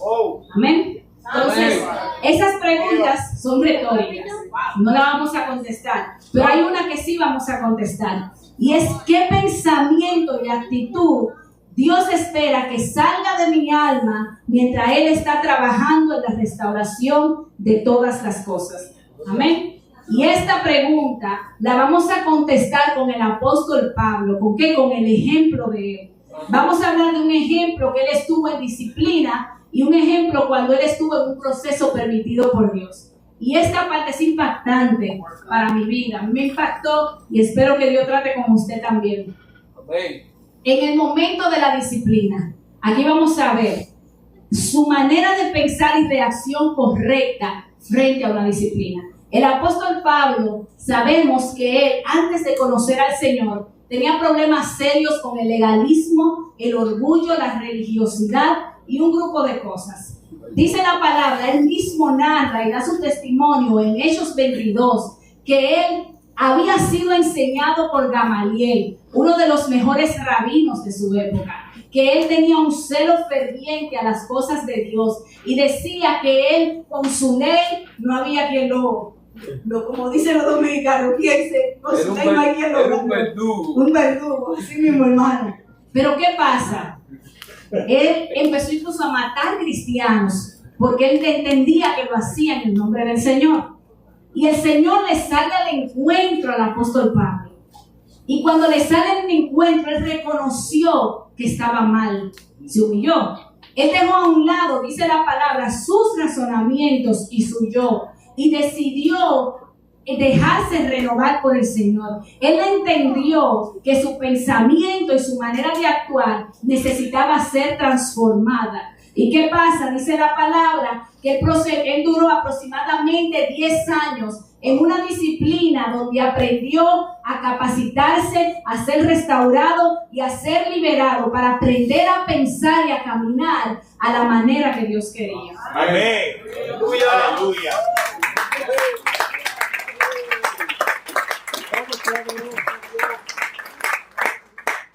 Amén. Entonces, esas preguntas son retóricas, no las vamos a contestar, pero hay una que sí vamos a contestar, y es qué pensamiento y actitud Dios espera que salga de mi alma mientras Él está trabajando en la restauración de todas las cosas. Amén. Y esta pregunta la vamos a contestar con el apóstol Pablo. ¿Con qué? Con el ejemplo de él. Vamos a hablar de un ejemplo que él estuvo en disciplina y un ejemplo cuando él estuvo en un proceso permitido por Dios. Y esta parte es impactante para mi vida. Me impactó y espero que Dios trate con usted también. Amén. En el momento de la disciplina, aquí vamos a ver su manera de pensar y reacción correcta frente a una disciplina. El apóstol Pablo, sabemos que él, antes de conocer al Señor, tenía problemas serios con el legalismo, el orgullo, la religiosidad y un grupo de cosas. Dice la palabra, él mismo narra y da su testimonio en Hechos 22, que él había sido enseñado por Gamaliel, uno de los mejores rabinos de su época, que él tenía un celo ferviente a las cosas de Dios y decía que él con su ley no había quien como dicen los dominicanos, con su ley no hay quien lo un verdugo, así mismo, hermano. Pero ¿qué pasa? Él empezó incluso a matar cristianos porque él entendía que lo hacía en el nombre del Señor. Y el Señor le sale al encuentro al apóstol Pablo. Y cuando le sale en un encuentro, él reconoció que estaba mal. Se humilló. Él dejó a un lado, dice la palabra, sus razonamientos y su yo. Y decidió dejarse renovar por el Señor. Él entendió que su pensamiento y su manera de actuar necesitaba ser transformada. ¿Y qué pasa? Dice la palabra que él duró aproximadamente 10 años en una disciplina donde aprendió a capacitarse, a ser restaurado y a ser liberado para aprender a pensar y a caminar a la manera que Dios quería. Amén. Aleluya.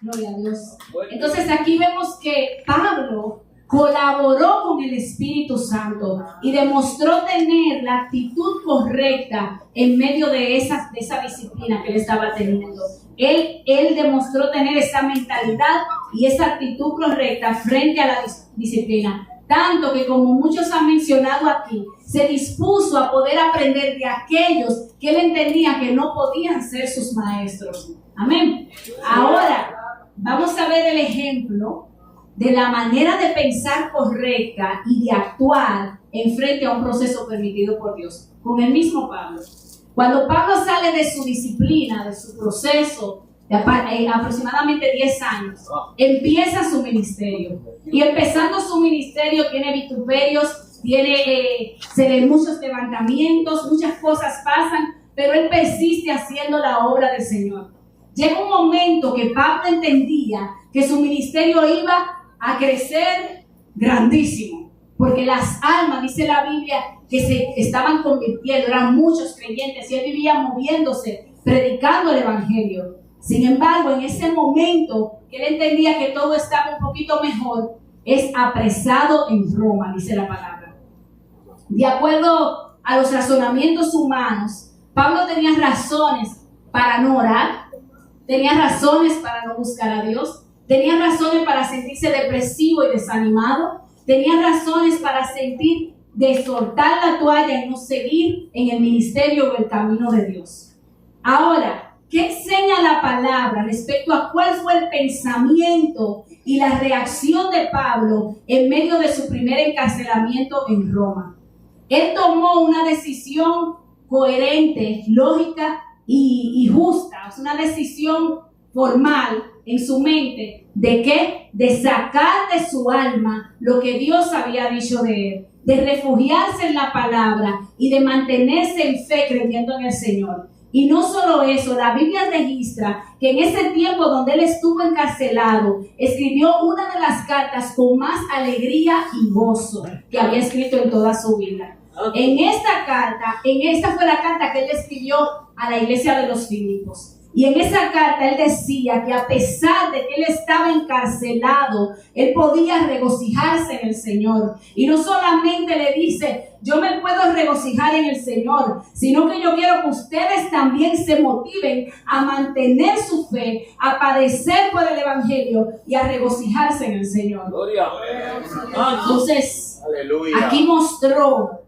Gloria a Dios. Entonces aquí vemos que Pablo colaboró con el Espíritu Santo y demostró tener la actitud correcta en medio de esa disciplina que él estaba teniendo. Él demostró tener esa mentalidad y esa actitud correcta frente a la disciplina. Tanto que, como muchos han mencionado aquí, se dispuso a poder aprender de aquellos que él entendía que no podían ser sus maestros. Amén. Ahora, vamos a ver el ejemplo de la manera de pensar correcta y de actuar en frente a un proceso permitido por Dios. Con el mismo Pablo. Cuando Pablo sale de su disciplina, de su proceso, de aproximadamente 10 años, empieza su ministerio. Y empezando su ministerio tiene vituperios, se ven muchos levantamientos, muchas cosas pasan, pero él persiste haciendo la obra del Señor. Llega un momento que Pablo entendía que su ministerio iba a crecer grandísimo, porque las almas, dice la Biblia, que se estaban convirtiendo, eran muchos creyentes y él vivía moviéndose, predicando el evangelio. Sin embargo, en ese momento que él entendía que todo estaba un poquito mejor, es apresado en Roma, dice la palabra. De acuerdo a los razonamientos humanos, Pablo tenía razones para no orar, tenía razones para no buscar a Dios, tenía razones para sentirse depresivo y desanimado, tenía razones para sentir de soltar la toalla y no seguir en el ministerio o el camino de Dios. Ahora, ¿qué enseña la palabra respecto a cuál fue el pensamiento y la reacción de Pablo en medio de su primer encarcelamiento en Roma? Él tomó una decisión coherente, lógica y justa, es una decisión formal en su mente. ¿De qué? De sacar de su alma lo que Dios había dicho de él, de refugiarse en la palabra y de mantenerse en fe creyendo en el Señor. Y no solo eso, la Biblia registra que en ese tiempo donde él estuvo encarcelado, escribió una de las cartas con más alegría y gozo que había escrito en toda su vida. Esta fue la carta que él escribió a la iglesia de los Filipos. Y en esa carta él decía que a pesar de que él estaba encarcelado, él podía regocijarse en el Señor. Y no solamente le dice, yo me puedo regocijar en el Señor, sino que yo quiero que ustedes también se motiven a mantener su fe, a padecer por el Evangelio y a regocijarse en el Señor. Gloria. Entonces, Aleluya. aquí mostró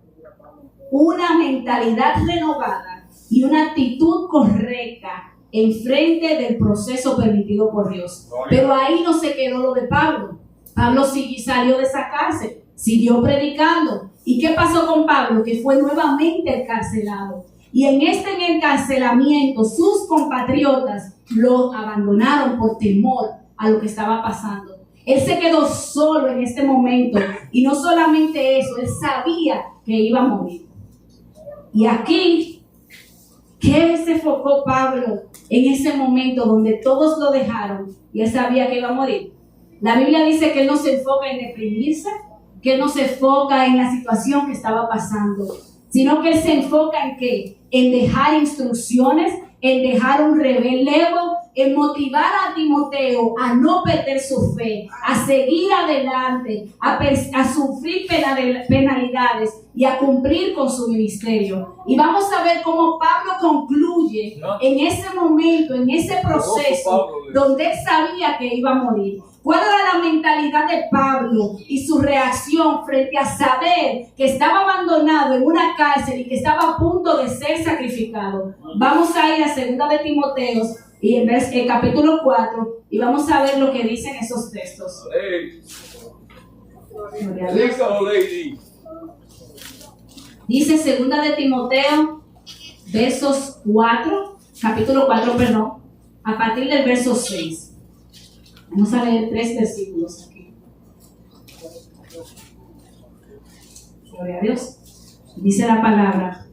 una mentalidad renovada y una actitud correcta en frente del proceso permitido por Dios. Pero ahí no se quedó lo de Pablo. Pablo salió de esa cárcel, siguió predicando. ¿Y qué pasó con Pablo? Que fue nuevamente encarcelado. Y en este encarcelamiento sus compatriotas lo abandonaron por temor a lo que estaba pasando. Él se quedó solo en este momento. Y no solamente eso, él sabía que iba a morir. Y aquí, ¿qué se enfocó Pablo en ese momento donde todos lo dejaron y él sabía que iba a morir? La Biblia dice que él no se enfoca en deprimirse, que él no se enfoca en la situación que estaba pasando, sino que él se enfoca en ¿qué? En dejar instrucciones, en dejar un relevo, en motivar a Timoteo a no perder su fe, a seguir adelante, a sufrir penalidades y a cumplir con su ministerio. Y vamos a ver cómo Pablo concluye en ese momento, en ese proceso donde él sabía que iba a morir. ¿Cuál era la mentalidad de Pablo y su reacción frente a saber que estaba abandonado en una cárcel y que estaba a punto de ser sacrificado? Vamos a ir a 2 de Timoteo, y en el capítulo 4, y vamos a ver lo que dicen esos textos. Gloria a Dios. Dice 2 de Timoteo, capítulo 4, perdón, a partir del verso 6. Vamos a leer 3 versículos aquí. Gloria a Dios. Dice la palabra: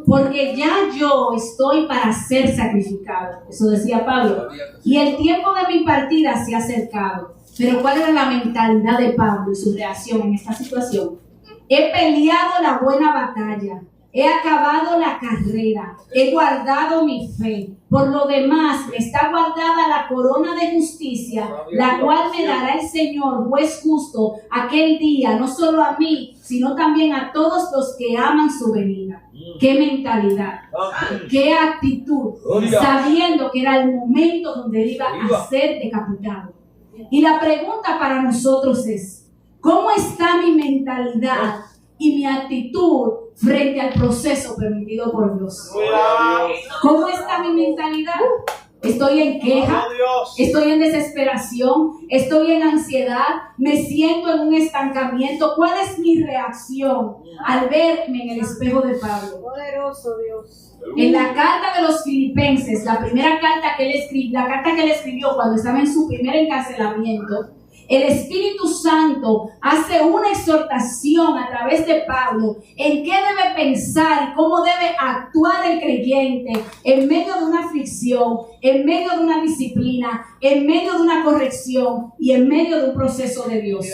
porque ya yo estoy para ser sacrificado. Eso decía Pablo. Y el tiempo de mi partida se ha acercado. Pero ¿cuál era la mentalidad de Pablo y su reacción en esta situación? He peleado la buena batalla. He acabado la carrera. He guardado mi fe. Por lo demás, me está guardada la corona de justicia, la cual me dará el Señor, juez justo, aquel día, no solo a mí, sino también a todos los que aman su venida. ¡Qué mentalidad! ¡Qué actitud! Sabiendo que era el momento donde él iba a ser decapitado. Y la pregunta para nosotros es: ¿cómo está mi mentalidad y mi actitud frente al proceso permitido por Dios? ¿Cómo está mi mentalidad? ¿Estoy en queja? ¿Estoy en desesperación? ¿Estoy en ansiedad? ¿Me siento en un estancamiento? ¿Cuál es mi reacción al verme en el espejo de Pablo? Poderoso Dios. En la carta de los Filipenses, la primera carta que él escribió, la carta que él escribió cuando estaba en su primer encarcelamiento, el Espíritu Santo hace una exhortación a través de Pablo en qué debe pensar y cómo debe actuar el creyente en medio de una aflicción, en medio de una disciplina, en medio de una corrección y en medio de un proceso de Dios.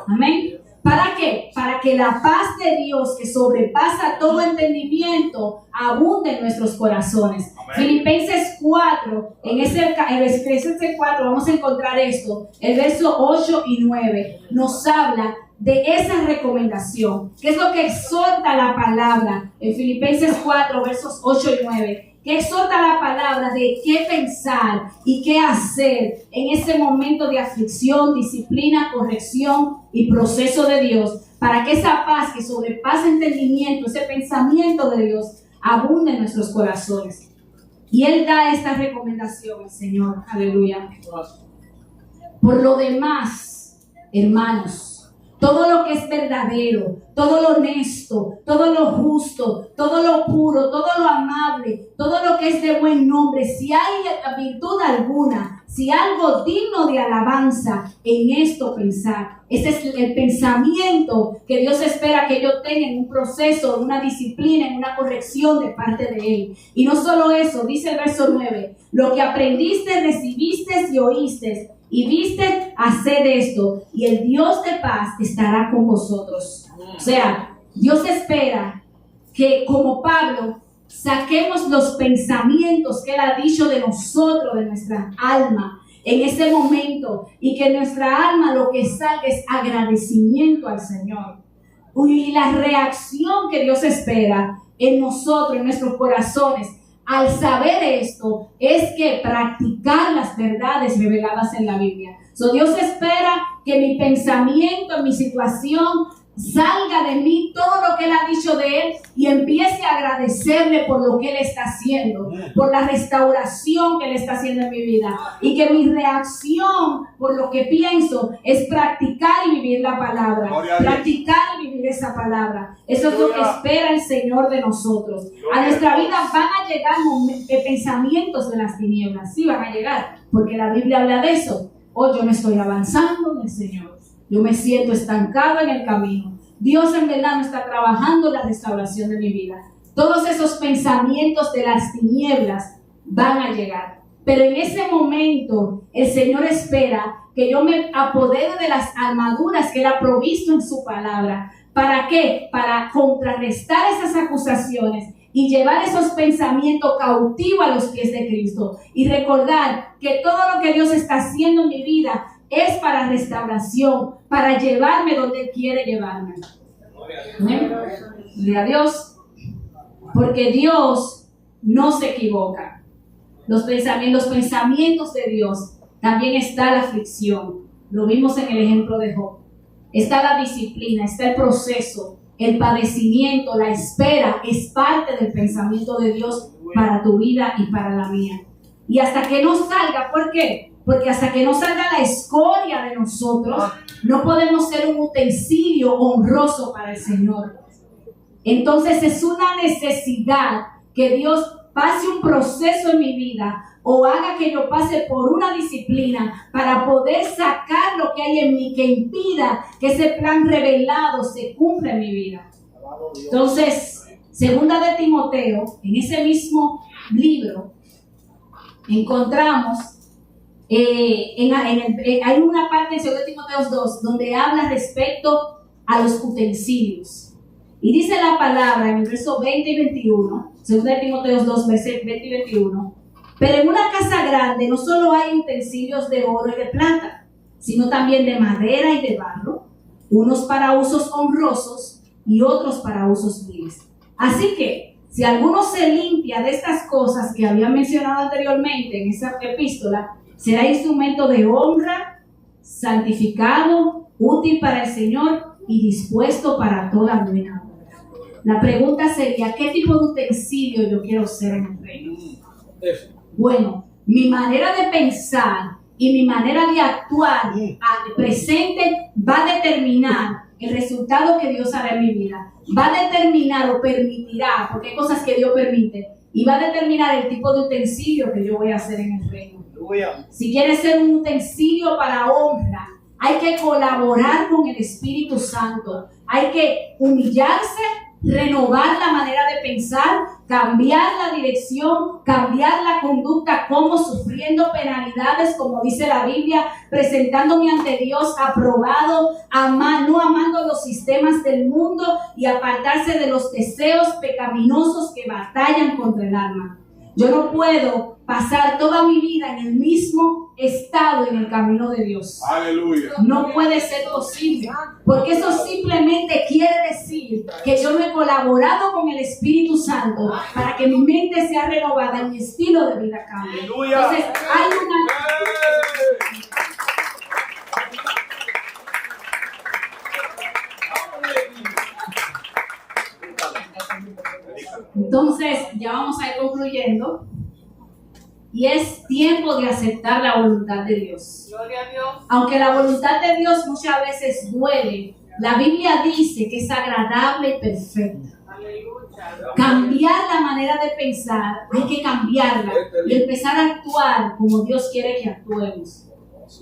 Amén. ¿Para qué? Para que la paz de Dios, que sobrepasa todo entendimiento, abunde en nuestros corazones. Amén. Filipenses 4, en Filipenses 4 vamos a encontrar esto, el verso 8 y 9 nos habla de esa recomendación, que es lo que exhorta la palabra en Filipenses 4, versos 8 y 9. Que exhorta la palabra de qué pensar y qué hacer en ese momento de aflicción, disciplina, corrección y proceso de Dios, para que esa paz que sobrepasa entendimiento, ese pensamiento de Dios, abunde en nuestros corazones. Y Él da esta recomendación, el Señor, aleluya. Por lo demás, hermanos, todo lo que es verdadero, todo lo honesto, todo lo justo, todo lo puro, todo lo amable, todo lo que es de buen nombre, si hay virtud alguna, si algo digno de alabanza, en esto pensar. Ese es el pensamiento que Dios espera que yo tenga en un proceso, en una disciplina, en una corrección de parte de Él. Y no solo eso, dice el verso 9, lo que aprendiste, recibiste y oíste, y viste, haced esto, y el Dios de paz estará con vosotros. O sea, Dios espera que, como Pablo, saquemos los pensamientos que Él ha dicho de nosotros, de nuestra alma, en ese momento, y que nuestra alma lo que salga es agradecimiento al Señor. Y la reacción que Dios espera en nosotros, en nuestros corazones, al saber esto, es que practicar las verdades reveladas en la Biblia. Dios espera que mi pensamiento, mi situación, salga de mí todo lo que Él ha dicho de Él y empiece a agradecerle por lo que Él está haciendo, por la restauración que Él está haciendo en mi vida, y que mi reacción por lo que pienso es practicar y vivir la palabra, practicar y vivir esa palabra. Eso es lo que espera el Señor de nosotros. A nuestra vida van a llegar pensamientos de las tinieblas, sí van a llegar, porque la Biblia habla de eso. Hoy yo no estoy avanzando en el Señor. Yo me siento estancado en el camino. Dios en verdad no está trabajando en la restauración de mi vida. Todos esos pensamientos de las tinieblas van a llegar. Pero en ese momento el Señor espera que yo me apodere de las armaduras que Él ha provisto en su palabra. ¿Para qué? Para contrarrestar esas acusaciones y llevar esos pensamientos cautivos a los pies de Cristo. Y recordar que todo lo que Dios está haciendo en mi vida es para restauración, para llevarme donde Él quiere llevarme. Amén. Gloria a Dios. Porque Dios no se equivoca. Los pensamientos de Dios, también está la aflicción. Lo vimos en el ejemplo de Job. Está la disciplina, está el proceso, el padecimiento, la espera, es parte del pensamiento de Dios para tu vida y para la mía. Y hasta que no salga, ¿por qué? Porque hasta que no salga la escoria de nosotros, no podemos ser un utensilio honroso para el Señor. Entonces es una necesidad que Dios pase un proceso en mi vida o haga que yo pase por una disciplina para poder sacar lo que hay en mí que impida que ese plan revelado se cumpla en mi vida. Entonces, segunda de Timoteo, en ese mismo libro, encontramos, hay una parte en 2 Timoteo 2 donde habla respecto a los utensilios. Y dice la palabra en el verso 20 y 21, 2 Timoteo 2, versos 20 y 21, pero en una casa grande no solo hay utensilios de oro y de plata, sino también de madera y de barro, unos para usos honrosos y otros para usos viles. Así que, si alguno se limpia de estas cosas que había mencionado anteriormente en esa epístola, será instrumento de honra, santificado, útil para el Señor y dispuesto para toda buena obra. La pregunta sería, ¿qué tipo de utensilio yo quiero ser en el reino? Bueno, mi manera de pensar y mi manera de actuar al presente va a determinar el resultado que Dios hará en mi vida. Va a determinar o permitirá, porque hay cosas que Dios permite, y va a determinar el tipo de utensilio que yo voy a hacer en el reino. Si quieres ser un utensilio para honra, hay que colaborar con el Espíritu Santo. Hay que humillarse, renovar la manera de pensar, cambiar la dirección, cambiar la conducta, como sufriendo penalidades, como dice la Biblia, presentándome ante Dios aprobado, no amando los sistemas del mundo y apartarse de los deseos pecaminosos que batallan contra el alma. Yo no puedo pasar toda mi vida en el mismo estado en el camino de Dios. Aleluya. No puede ser posible, porque eso simplemente quiere decir que yo no he colaborado con el Espíritu Santo para que mi mente sea renovada y mi estilo de vida cambie. Entonces, hay Entonces, ya vamos a ir concluyendo. Y es tiempo de aceptar la voluntad de Dios. Gloria a Dios. Aunque la voluntad de Dios muchas veces duele, la Biblia dice que es agradable y perfecta. Aleluya. Cambiar la manera de pensar, hay que cambiarla y empezar a actuar como Dios quiere que actuemos.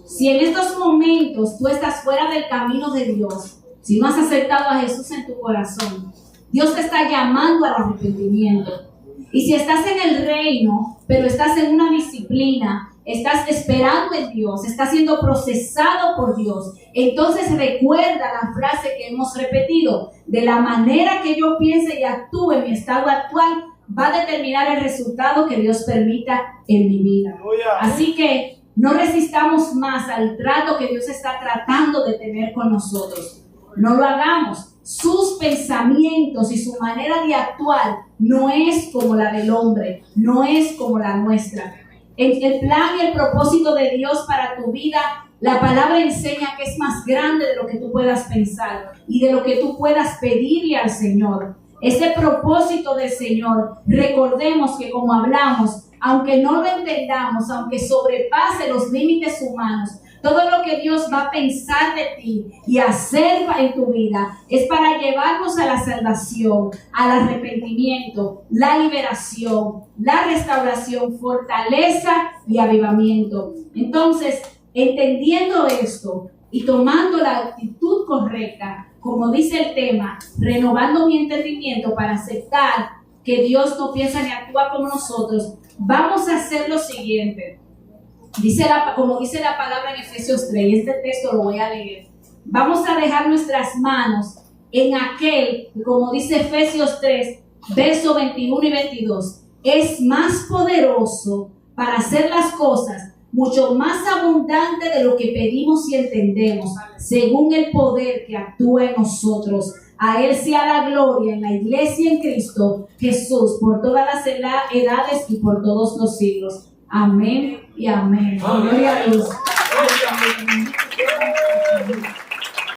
Si en estos momentos tú estás fuera del camino de Dios, si no has aceptado a Jesús en tu corazón, Dios te está llamando al arrepentimiento. Y si estás en el reino, pero estás en una disciplina, estás esperando en Dios, estás siendo procesado por Dios, entonces recuerda la frase que hemos repetido: de la manera que yo piense y actúe en mi estado actual, va a determinar el resultado que Dios permita en mi vida. Así que no resistamos más al trato que Dios está tratando de tener con nosotros. No lo hagamos. Sus pensamientos y su manera de actuar no es como la del hombre, no es como la nuestra. El plan y el propósito de Dios para tu vida, la palabra enseña que es más grande de lo que tú puedas pensar y de lo que tú puedas pedirle al Señor. Ese propósito del Señor, recordemos que, como hablamos, aunque no lo entendamos, aunque sobrepase los límites humanos, todo lo que Dios va a pensar de ti y hacer en tu vida es para llevarnos a la salvación, al arrepentimiento, la liberación, la restauración, fortaleza y avivamiento. Entonces, entendiendo esto y tomando la actitud correcta, como dice el tema, renovando mi entendimiento para aceptar que Dios no piensa ni actúa como nosotros, vamos a hacer lo siguiente. Como dice la palabra en Efesios 3, y este texto lo voy a leer. Vamos a dejar nuestras manos en aquel, como dice Efesios 3, versos 21 y 22, es más poderoso para hacer las cosas mucho más abundante de lo que pedimos y entendemos, según el poder que actúa en nosotros. A Él sea la gloria en la iglesia en Cristo Jesús, por todas las edades y por todos los siglos. Amén y amén. Gloria a Dios.